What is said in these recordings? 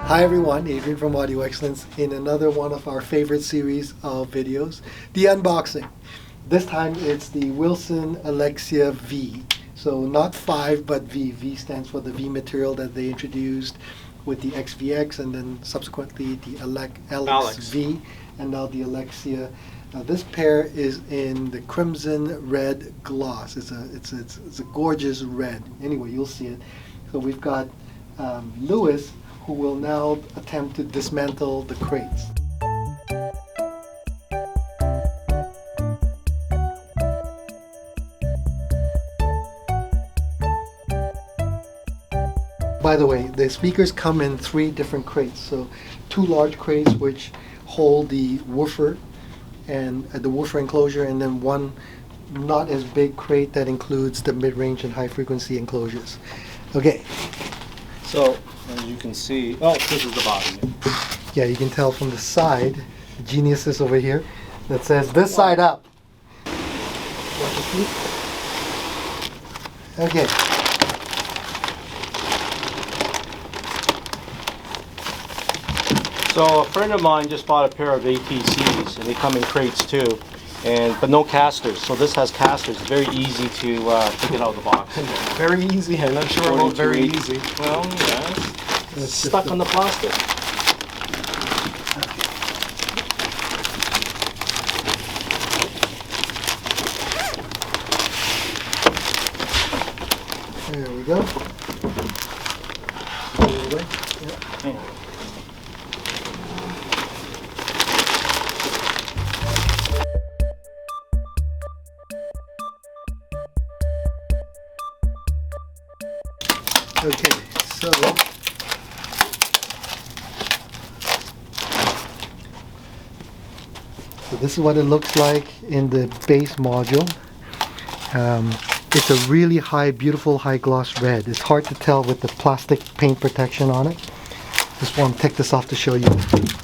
Hi everyone, Adrian from Audio Excellence in another one of our favorite series of videos, the unboxing. This time it's the Wilson Alexia V. So not 5 but V. V stands for the V material that they introduced with the XVX and then subsequently the Alex V and now the Alexia. This pair is in the crimson red gloss. It's a gorgeous red. Anyway, you'll see it. So we've got Lewis, who will now attempt to dismantle the crates. By the way, the speakers come in 3 different crates. So 2 large crates which hold the woofer and the woofer enclosure, and then 1 not as big crate that includes the mid-range and high-frequency enclosures. Okay. So, as you can see, oh, this is the bottom. Yeah, you can tell from the side, the genius is over here, that says this side up. Okay. So a friend of mine just bought a pair of APCs, and they come in crates too, but no casters. So this has casters. It's very easy to take it out of the box. Very easy, I'm not sure about very easy. Well, yeah, it's stuck on the plastic. There we go. Yeah. Okay, so this is what it looks like in the base module. It's a really beautiful high gloss red. It's hard to tell with the plastic paint protection on it. Just want to take this off to show you.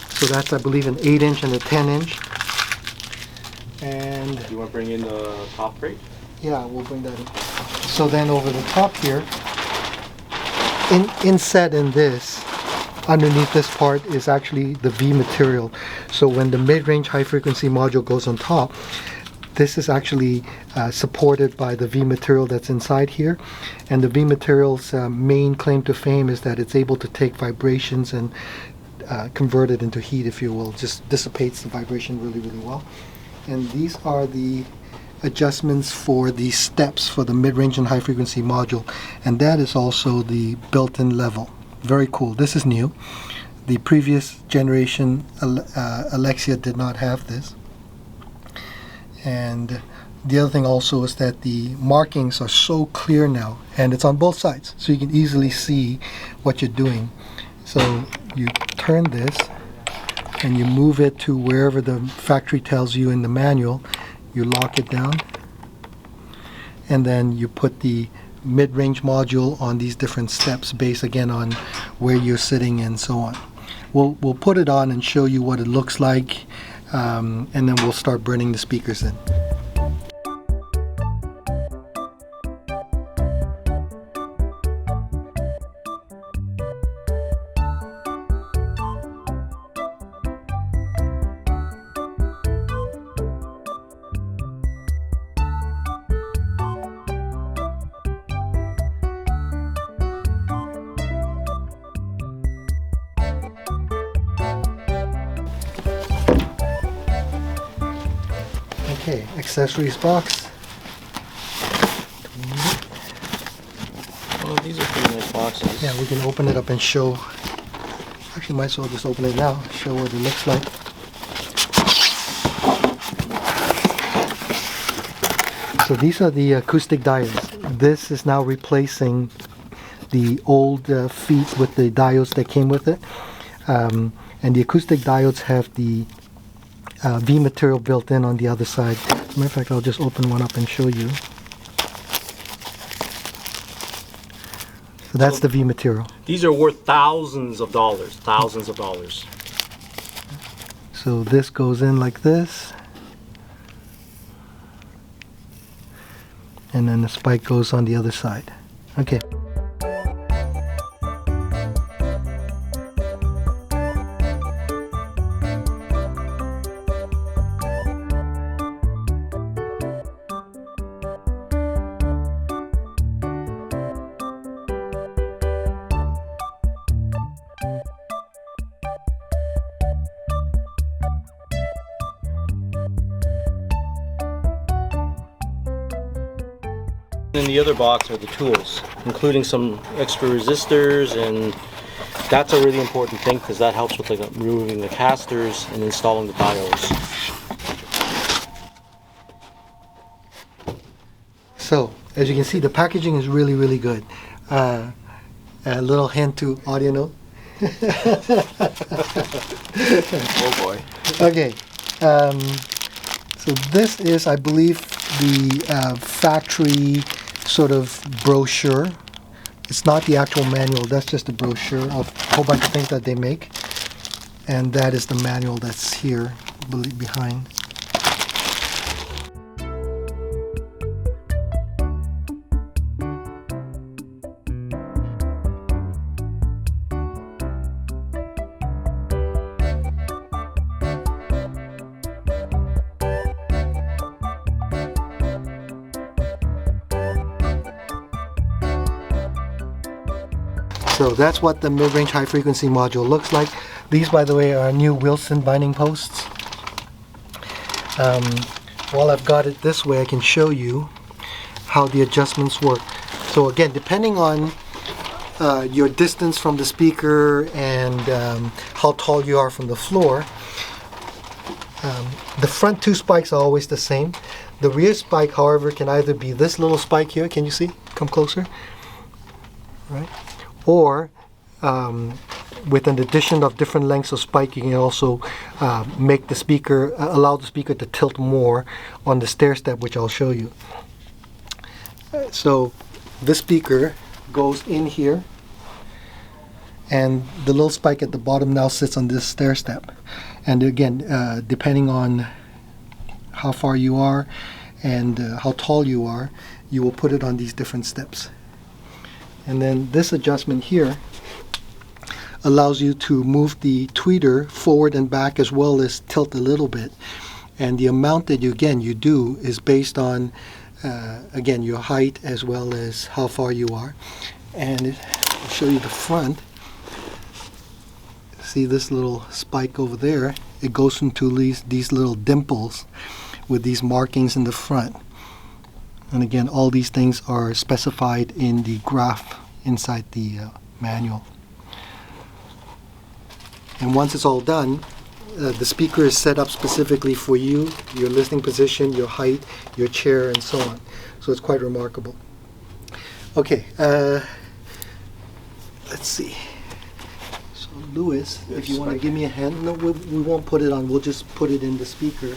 So that's, I believe, an 8-inch and a 10-inch. And do you want to bring in the top crate? Yeah, we'll bring that in. So then over the top here, inset in this, underneath this part is actually the V material. So when the mid-range high-frequency module goes on top, this is actually supported by the V material that's inside here. And the V material's main claim to fame is that it's able to take vibrations and convert it into heat, if you will. Just dissipates the vibration really, really well. And these are the adjustments for the steps for the mid-range and high-frequency module, and that is also the built-in level. Very cool. This is new. The previous generation Alexia did not have this. And the other thing also is that the markings are so clear now, and it's on both sides, so you can easily see what you're doing. So you turn this and you move it to wherever the factory tells you in the manual. You lock it down, and then you put the mid-range module on these different steps based again on where you're sitting and so on. We'll put it on and show you what it looks like, and then we'll start burning the speakers in. Okay, accessories box. Oh, these are pretty nice boxes. Yeah, we can open it up and show. Actually, might as well just open it now, show what it looks like. So these are the acoustic diodes. This is now replacing the old feet with the diodes that came with it. And the acoustic diodes have the V material built in on the other side. As a matter of fact, I'll just open one up and show you. So that's the V material. These are worth thousands of dollars. Thousands of dollars. So this goes in like this. And then the spike goes on the other side. Okay. In the other box are the tools, including some extra resistors, and that's a really important thing because that helps with removing the casters and installing the diodes. So, as you can see, the packaging is really, really good. A little hint to audio note. Oh boy. Okay, so this is, I believe, the factory sort of brochure. It's not the actual manual, that's just a brochure of a whole bunch of things that they make. And that is the manual that's here behind. So that's what the mid-range high frequency module looks like. These, by the way, are new Wilson binding posts. While I've got it this way, I can show you how the adjustments work. So again, depending on your distance from the speaker and how tall you are from the floor, the front two spikes are always the same. The rear spike, however, can either be this little spike here. Can you see? Come closer. Right. Or with an addition of different lengths of spike, you can also make the speaker, allow the speaker to tilt more on the stair step, which I'll show you. So this speaker goes in here, and the little spike at the bottom now sits on this stair step. And again, depending on how far you are and how tall you are, you will put it on these different steps. And then this adjustment here allows you to move the tweeter forward and back as well as tilt a little bit. And the amount that you do is based on, again, your height as well as how far you are. And I'll show you the front. See this little spike over there? It goes into these little dimples with these markings in the front. And again, all these things are specified in the graph inside the manual. And once it's all done, the speaker is set up specifically for you, your listening position, your height, your chair, and so on. So it's quite remarkable. Okay, let's see. So Louis, if you want to give me a hand. No, we won't put it on. We'll just put it in the speaker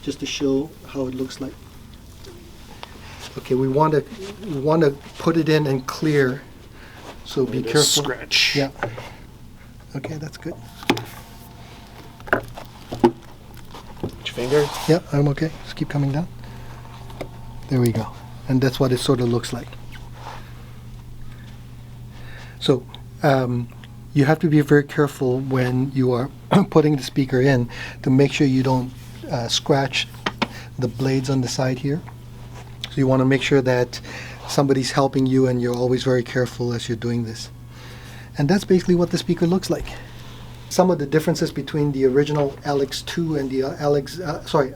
just to show how it looks like. Okay, we want to put it in and clear, so be careful. Scratch. Yeah. Okay, that's good. Which finger? Yeah, I'm okay. Just keep coming down. There we go. And that's what it sort of looks like. So you have to be very careful when you are putting the speaker in to make sure you don't scratch the blades on the side here. So you want to make sure that somebody's helping you and you're always very careful as you're doing this. And that's basically what the speaker looks like. Some of the differences between the original Alex2 and the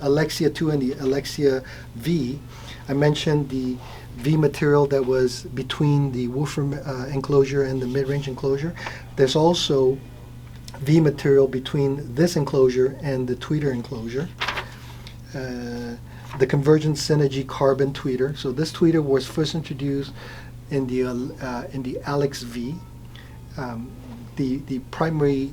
Alexia 2 and the Alexia V. I mentioned the V material that was between the woofer enclosure and the mid-range enclosure. There's also V material between this enclosure and the tweeter enclosure. The convergent synergy carbon tweeter. So this tweeter was first introduced in the Alex V. The primary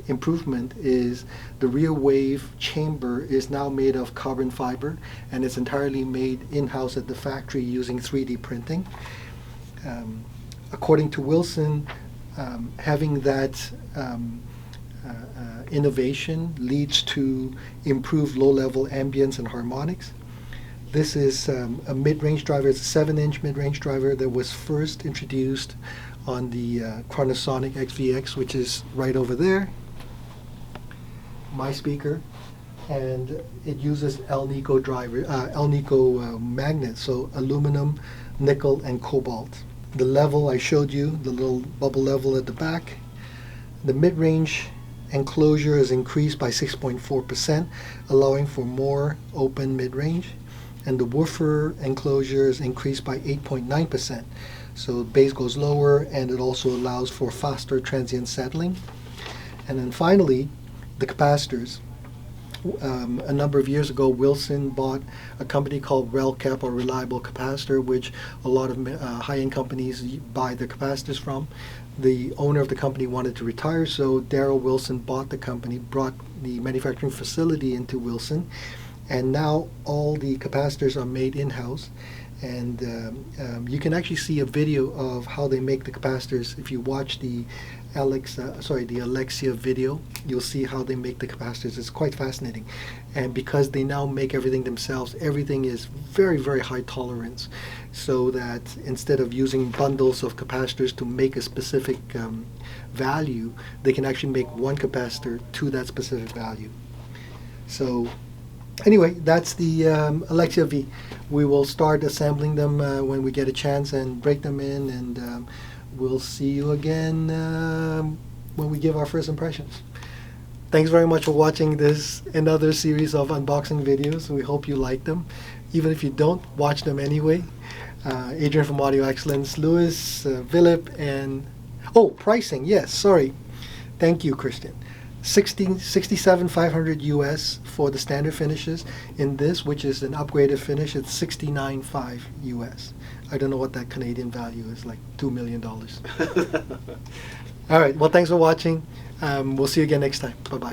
improvement is the rear wave chamber is now made of carbon fiber, and it's entirely made in-house at the factory using 3D printing. According to Wilson, having that innovation leads to improved low-level ambience and harmonics. This is a mid-range driver. It's a 7-inch mid-range driver that was first introduced on the Chronosonic XVX, which is right over there, my speaker, and it uses Alnico magnets, so aluminum, nickel, and cobalt. The level I showed you, the little bubble level at the back. The mid-range enclosure is increased by 6.4%, allowing for more open mid-range. and the woofer enclosures increase by 8.9%. So the bass goes lower, and it also allows for faster transient settling. And then finally, the capacitors. A number of years ago, Wilson bought a company called RelCap, or Reliable Capacitor, which a lot of high-end companies buy their capacitors from. The owner of the company wanted to retire, so Daryl Wilson bought the company, brought the manufacturing facility into Wilson, and now all the capacitors are made in-house. And you can actually see a video of how they make the capacitors. If you watch the Alexia video, you'll see how they make the capacitors. It's quite fascinating. And because they now make everything themselves, everything is very, very high tolerance, so that instead of using bundles of capacitors to make a specific value, they can actually make one capacitor to that specific value. So anyway, that's the Alexia V. We will start assembling them when we get a chance and break them in, and we'll see you again when we give our first impressions. Thanks very much for watching this and other series of unboxing videos. We hope you like them. Even if you don't, watch them anyway. Adrian from Audio Excellence, Louis, Philip, and pricing. Yes, sorry. Thank you, Christian. $67,500 US for the standard finishes. In this, which is an upgraded finish, it's $69,500 US. I don't know what that Canadian value is, like $2 million. All right, well, thanks for watching. We'll see you again next time. Bye-bye.